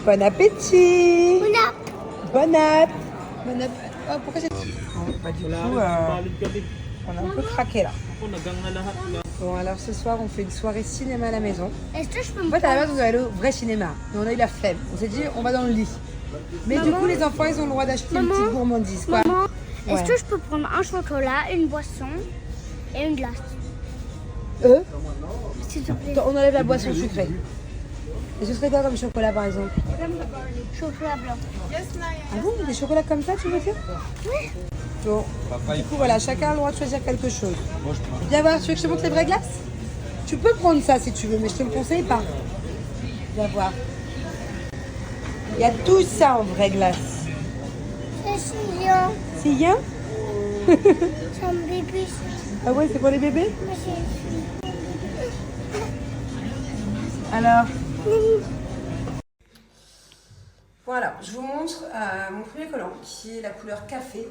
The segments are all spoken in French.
Bon appétit. Bon app. Bon app. Bon app. Oh, pourquoi j'ai... Bon, bah, du coup, on a un peu craqué là. Bon, alors ce soir, on fait une soirée cinéma à la maison. Est-ce que je peux En me fait, à la prendre... base, on devait aller au vrai cinéma. Mais on a eu la flemme. On s'est dit, on va dans le lit. Mais du coup, les enfants, ils ont le droit d'acheter une petite gourmandise. Quoi. Maman, Ouais. est-ce que je peux prendre un chocolat, une boisson et une glace? S'il te plaît. On enlève la boisson sucrée. Et ce serait quoi comme chocolat, par exemple? Chocolat blanc. Ah bon, des chocolats comme ça, tu veux dire? Oui. Bon, du coup, voilà, chacun a le droit de choisir quelque chose. Viens voir, tu veux que je te montre les vraies glaces? Tu peux prendre ça si tu veux, mais je te le conseille pas. Viens voir. Il y a tout ça en vraie glace. C'est bien. C'est bien? C'est un bébé. Ah ouais, c'est pour les bébés? Alors? Voilà, je vous montre mon premier collant qui est la couleur café.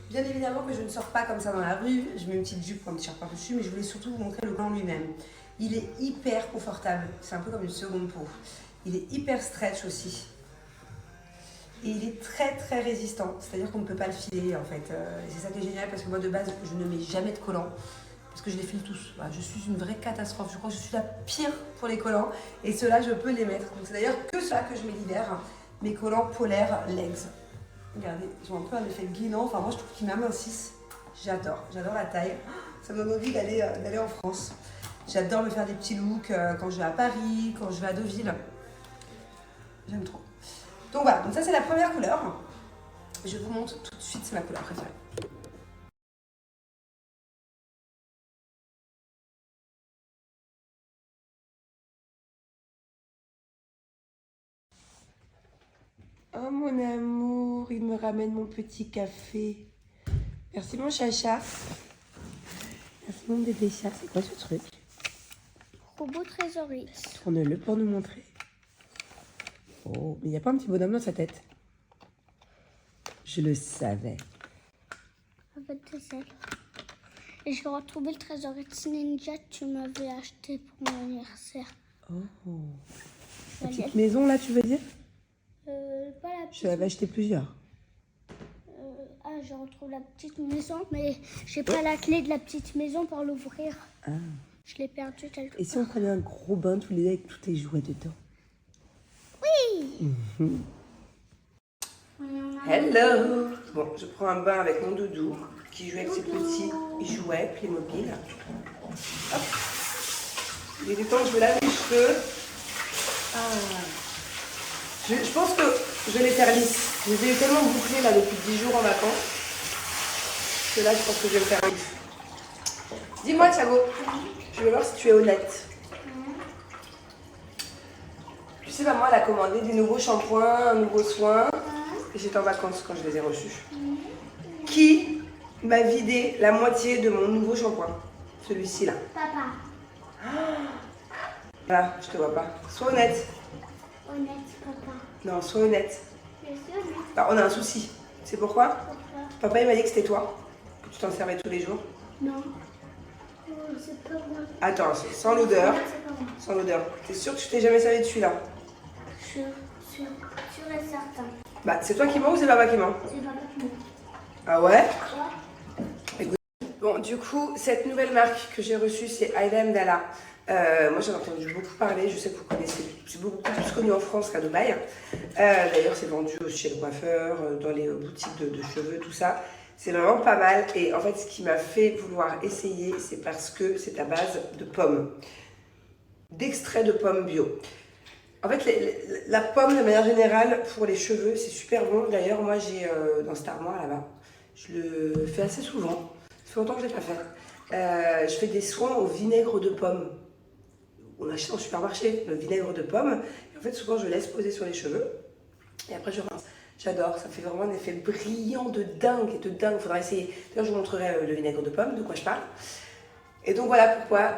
Bien évidemment que je ne sors pas comme ça dans la rue, je mets une petite jupe ou un t-shirt par-dessus, mais je voulais surtout vous montrer le collant lui-même. Il est hyper confortable, c'est un peu comme une seconde peau. Il est hyper stretch aussi. Et il est très très résistant, c'est-à-dire qu'on ne peut pas le filer en fait. Et c'est ça qui est génial parce que moi de base, je ne mets jamais de collants. Parce que je les file tous. Voilà, je suis une vraie catastrophe. Je crois que je suis la pire pour les collants. Et ceux-là, je peux les mettre. Donc c'est d'ailleurs que ça que je mets l'hiver. Mes collants polaires legs. Regardez, ils ont un peu un effet guinant. Enfin, moi, je trouve qu'ils m'amincissent. J'adore. J'adore la taille. Ça me donne envie d'aller en France. J'adore me faire des petits looks quand je vais à Paris, quand je vais à Deauville. J'aime trop. Donc voilà. Donc ça, c'est la première couleur. Je vous montre tout de suite. C'est ma couleur préférée. Oh mon amour, il me ramène mon petit café. Merci mon chacha. Merci mon bébé chat. C'est quoi ce truc? Robot trésorerie. Tourne-le pour nous montrer. Oh, mais il n'y a pas un petit bonhomme dans sa tête. Je le savais. Un peu de sel. Et j'ai retrouvé le trésorier de Ninja que tu m'avais acheté pour mon anniversaire. Oh. La petite maison là, tu veux dire? Pas la petite. Je l'avais acheté plusieurs. Je retrouve la petite maison, mais j'ai pas la clé de la petite maison pour l'ouvrir. Ah. Je l'ai perdue quelque Et si on prenait un gros bain tous les deux avec tous tes jouets dedans? Oui. Hello. Bon, je prends un bain avec mon doudou qui joue avec ses petits jouets Playmobil. Hop. Il est temps que je me lave les cheveux. Ah. Je pense que je vais les faire lisses. Je les ai eu tellement bouclés là depuis 10 jours en vacances que là je pense que je vais me faire lisse. Dis-moi Thiago, je vais voir si tu es honnête. Tu sais, maman elle a commandé des nouveaux shampoings, un nouveau soin. Et j'étais en vacances quand je les ai reçus. Qui m'a vidé la moitié de mon nouveau shampoing? Celui-ci là. Papa. Là, je te vois pas. Sois honnête. Honnête, papa. Non, sois honnête. Bien sûr, mais Bah, on a un souci. C'est pourquoi? pourquoi? Papa il m'a dit que c'était toi. Que tu t'en servais tous les jours. Non. C'est pas moi. Attends, sans l'odeur. C'est pas moi. Sans l'odeur. T'es sûr que tu t'es jamais servi de celui-là? Sûr et certain. Bah, c'est toi qui mens ou c'est papa qui ment? C'est papa qui ment. Ah ouais? Quoi? Écoute. Bon, du coup, cette nouvelle marque que j'ai reçue, c'est Ayla Mdala. Moi, j'en ai entendu beaucoup parler. Je sais que vous connaissez. C'est beaucoup plus connu en France qu'à Dubaï. D'ailleurs, c'est vendu aussi chez le coiffeur, dans les boutiques de cheveux, tout ça. C'est vraiment pas mal. Et en fait, ce qui m'a fait vouloir essayer, c'est parce que c'est à base de pommes. D'extrait de pommes bio. En fait, la pomme, de manière générale, pour les cheveux, c'est super bon. D'ailleurs, moi, j'ai dans cette armoire là-bas, je le fais assez souvent. Ça fait longtemps que je ne l'ai pas fait. Je fais des soins au vinaigre de pomme. On achète au supermarché le vinaigre de pomme. Et en fait, souvent, je laisse poser sur les cheveux. Et après, je rince. J'adore. Ça fait vraiment un effet brillant de dingue. De dingue. Il faudra essayer. D'ailleurs, je vous montrerai le vinaigre de pomme, de quoi je parle. Et donc, voilà pourquoi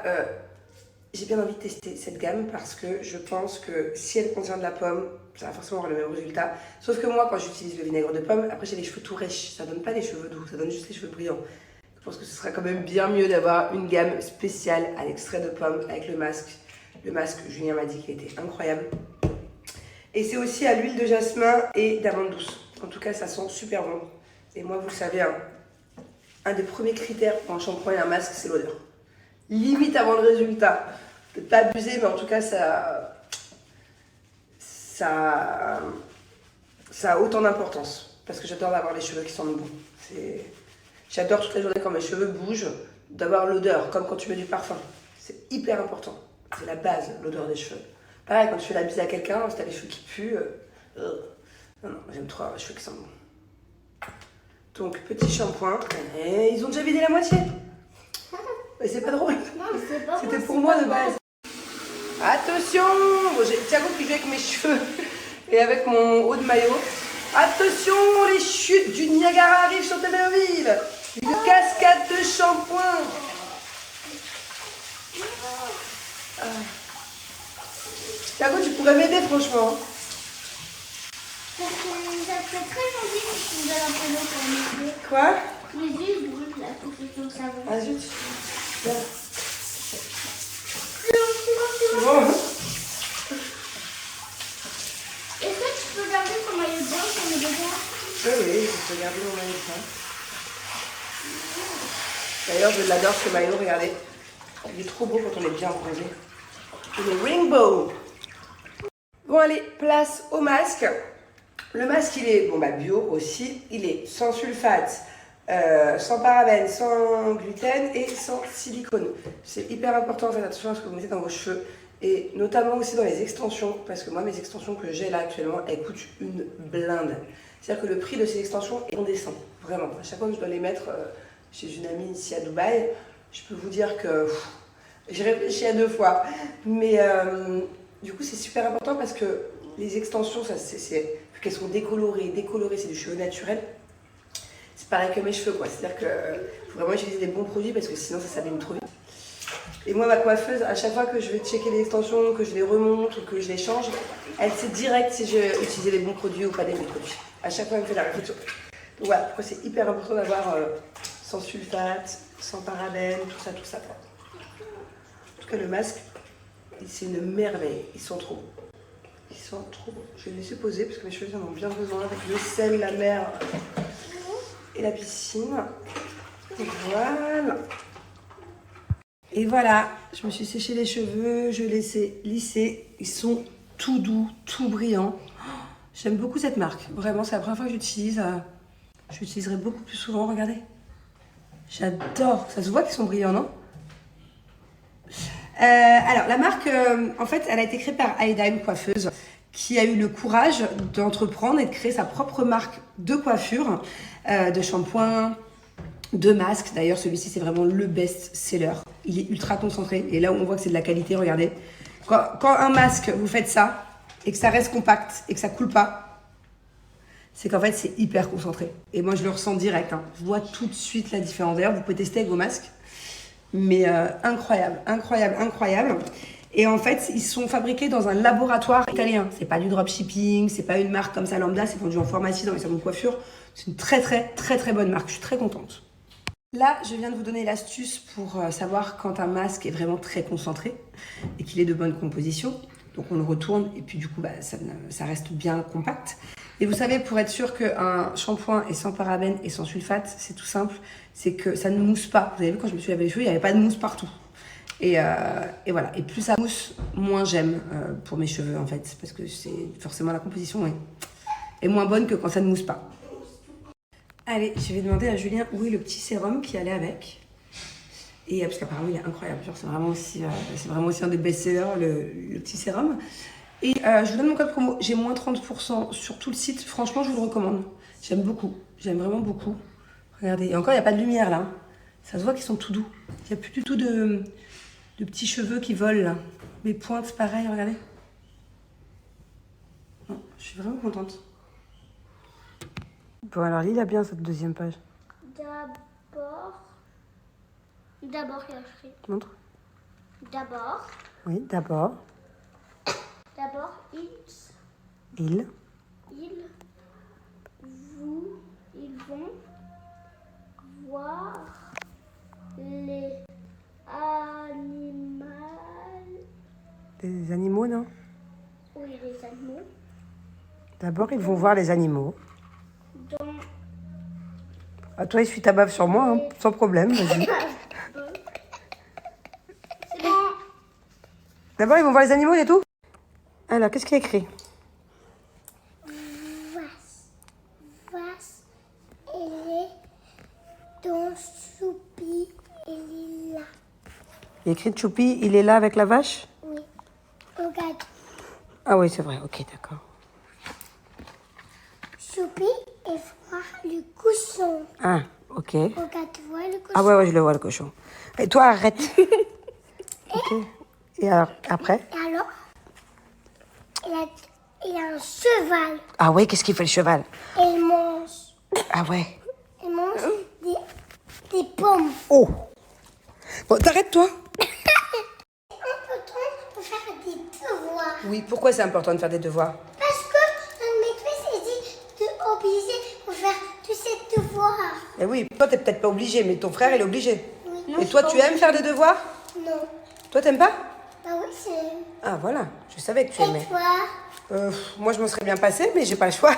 j'ai bien envie de tester cette gamme. Parce que je pense que si elle contient de la pomme, ça va forcément avoir le même résultat. Sauf que moi, quand j'utilise le vinaigre de pomme, après, j'ai les cheveux tout rêches. Ça donne pas des cheveux doux. Ça donne juste les cheveux brillants. Je pense que ce sera quand même bien mieux d'avoir une gamme spéciale à l'extrait de pomme avec le masque. Le masque, Julien m'a dit qu'il était incroyable. Et c'est aussi à l'huile de jasmin et d'amande douce. En tout cas, ça sent super bon. Et moi, vous le savez, hein, un des premiers critères pour un shampoing et un masque, c'est l'odeur. Limite avant le résultat. Peut-être pas abuser, mais en tout cas, ça a autant d'importance. Parce que j'adore avoir les cheveux qui sentent bon. J'adore toute la journée quand mes cheveux bougent, d'avoir l'odeur, comme quand tu mets du parfum. C'est hyper important. C'est la base, l'odeur des cheveux. Pareil, quand tu fais la bise à quelqu'un, si t'as les cheveux qui puent, non, j'aime trop avoir les cheveux qui sentent bon. Donc, petit shampoing. Et ils ont déjà vidé la moitié. Mais c'est pas drôle. C'était pour moi de base. Attention, bon, j'ai Thiago qui joue avec mes cheveux et avec mon haut de maillot. Attention, les chutes du Niagara arrivent sur Taverville. Une cascade de shampoing. Thiago, tu pourrais m'aider franchement. Parce que ça fait très gentil quand tu me donnes un peu d'eau pour mes yeux. Quoi? Les yeux ils brûlent là pour que ton savon. Ah zut. Bien. C'est bon. Bon. Est-ce que tu peux garder ton maillot de bain pour me donner? Oui, je peux garder mon maillot de bain. D'ailleurs, je l'adore ce maillot, regardez. Il est trop beau quand on est bien bronzé. Il est rainbow. Bon, allez, place au masque. Le masque, il est bio aussi. Il est sans sulfate, sans parabènes, sans gluten et sans silicone. C'est hyper important, faites attention à ce que vous mettez dans vos cheveux. Et notamment aussi dans les extensions, parce que moi, mes extensions que j'ai là actuellement, elles coûtent une blinde. C'est-à-dire que le prix de ces extensions est indécent, vraiment. À chaque fois que je dois les mettre chez une amie ici à Dubaï, je peux vous dire que j'ai réfléchi à 2 fois. Mais du coup, c'est super important parce que les extensions, vu qu'elles sont décolorées, c'est du cheveu naturel. C'est pareil que mes cheveux, quoi. C'est-à-dire qu'il faut vraiment utiliser des bons produits parce que sinon, ça s'abîme trop vite. Et moi, ma coiffeuse, à chaque fois que je vais checker les extensions, que je les remonte ou que je les change, elle sait direct si j'ai utilisé les bons produits ou pas des bons produits. À chaque fois, elle me fait la réflexion. Donc voilà, pourquoi c'est hyper important d'avoir sans sulfate, sans parabènes, tout ça. En tout cas, le masque, c'est une merveille. Ils sont trop beaux. Ils sont trop beaux. Je vais les laisser poser parce que mes cheveux en ont bien besoin avec le sel, la mer et la piscine. Donc voilà. Et voilà, je me suis séché les cheveux, je les ai lissés. Ils sont tout doux, tout brillants. J'aime beaucoup cette marque. Vraiment, c'est la première fois que j'utilise. Je l'utiliserai beaucoup plus souvent, regardez. J'adore. Ça se voit qu'ils sont brillants, non? Alors, la marque, en fait, elle a été créée par Aïda, une coiffeuse, qui a eu le courage d'entreprendre et de créer sa propre marque de coiffure, de shampoing, de masques. D'ailleurs, celui-ci, c'est vraiment le best-seller. Il est ultra concentré. Et là où on voit que c'est de la qualité, regardez. Quand un masque, vous faites ça, et que ça reste compact, et que ça coule pas, c'est qu'en fait, c'est hyper concentré. Et moi, je le ressens direct. Hein. Je vois tout de suite la différence. D'ailleurs, vous pouvez tester avec vos masques. Mais incroyable. Et en fait, ils sont fabriqués dans un laboratoire italien. C'est pas du dropshipping, c'est pas une marque comme ça lambda, c'est vendu en pharmacie, dans les salons de coiffure. C'est une très bonne marque. Je suis très contente. Là, je viens de vous donner l'astuce pour savoir quand un masque est vraiment très concentré et qu'il est de bonne composition. Donc on le retourne et puis du coup, ça reste bien compact. Et vous savez, pour être sûr qu'un shampoing est sans parabènes et sans sulfate, c'est tout simple, c'est que ça ne mousse pas. Vous avez vu, quand je me suis lavé les cheveux, il n'y avait pas de mousse partout. Et voilà. Et plus ça mousse, moins j'aime pour mes cheveux en fait, parce que c'est forcément la composition est moins bonne que quand ça ne mousse pas. Allez, je vais demander à Julien où est le petit sérum qui allait avec. Et parce qu'apparemment il est incroyable, genre, c'est vraiment aussi un des best-sellers, le petit sérum. Et je vous donne mon code promo, j'ai moins 30% sur tout le site, franchement je vous le recommande. J'aime beaucoup, j'aime vraiment beaucoup. Regardez, et encore il n'y a pas de lumière là, ça se voit qu'ils sont tout doux. Il n'y a plus du tout de petits cheveux qui volent là. Mes pointes pareil, regardez. Non, je suis vraiment contente. Bon alors lis la bien cette deuxième page. D'abord, il y a écrit. Montre. D'abord, Oui, d'abord. ils vont voir les animaux. Des animaux, non? Oui, les animaux. D'abord, ils vont voir les animaux. Dans... Ah, toi, essuie ta bave sur moi, hein, sans problème, vas-y. C'est bon. D'abord, ils vont voir les animaux et tout. Alors, qu'est-ce qu'il y a écrit? Vache, elle est dans Choupi, elle est là. Il y a écrit Choupi, il est là avec la vache? Oui, regarde. Ah oui, c'est vrai, ok, d'accord. Choupi, elle voit le cochon. Ah, ok. Regarde, tu vois le cochon? Ah ouais, je le vois, le cochon. Et toi, arrête. Ok. Et alors, après? Et alors, il a un cheval. Ah ouais, qu'est-ce qu'il fait le cheval? Elle mange. Ah ouais. Elle mange des pommes. Oh. Bon, t'arrêtes, toi? Important pour faire des devoirs. Oui, pourquoi c'est important de faire des devoirs? Parce que notre maîtresse a dit de obligé pour faire tous ces devoirs. Eh oui, toi, t'es peut-être pas obligé, mais ton frère, il est obligé. Oui. Et toi, tu aimes faire des devoirs? Non. Toi, t'aimes pas? Bah oui, c'est... Ah, voilà. Je savais que tu Et aimais. toi? Moi, je m'en serais bien passé, mais j'ai pas le choix.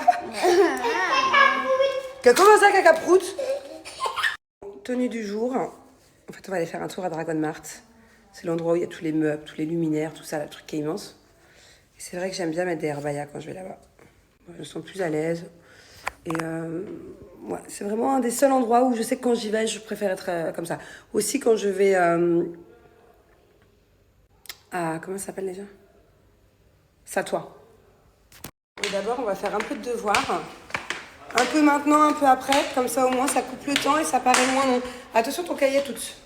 Comment ça, caca prout? Tenue du jour. En fait, on va aller faire un tour à Dragon Mart. C'est l'endroit où il y a tous les meubles, tous les luminaires, tout ça, le truc qui est immense. Et c'est vrai que j'aime bien mettre des herbayas quand je vais là-bas. Je me sens plus à l'aise. Et ouais, c'est vraiment un des seuls endroits où je sais que quand j'y vais, je préfère être comme ça. Aussi quand je vais à... Comment ça s'appelle déjà? Satois. Et d'abord, on va faire un peu de devoirs. Un peu maintenant, un peu après. Comme ça, au moins, ça coupe le temps et ça paraît moins long. Attention, ton cahier toutes.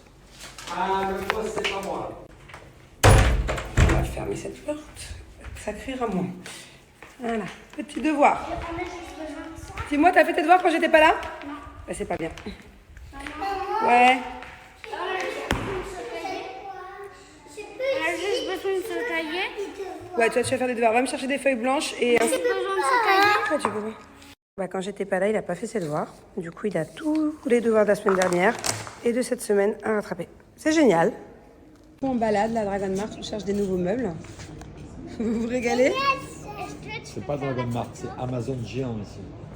Ah, le poste, c'est pas moi. On va fermer cette porte. Ça criera moins. Voilà, petit devoir. Dis-moi, t'as fait tes devoirs quand j'étais pas là? Non. Bah, c'est pas bien. Ouais. On a juste besoin de ce cahier. Ouais, toi, tu vas faire des devoirs. Va me chercher des feuilles blanches et... J'ai besoin de ce cahier. Ah, tu peux pas. Bah, quand j'étais pas là, il a pas fait ses devoirs. Du coup, il a tous les devoirs de la semaine dernière et de cette semaine à rattraper. C'est génial. On balade, la Dragon Mart, on cherche des nouveaux meubles. Vous vous régalez? C'est pas Dragon Mart, c'est Amazon géant ici.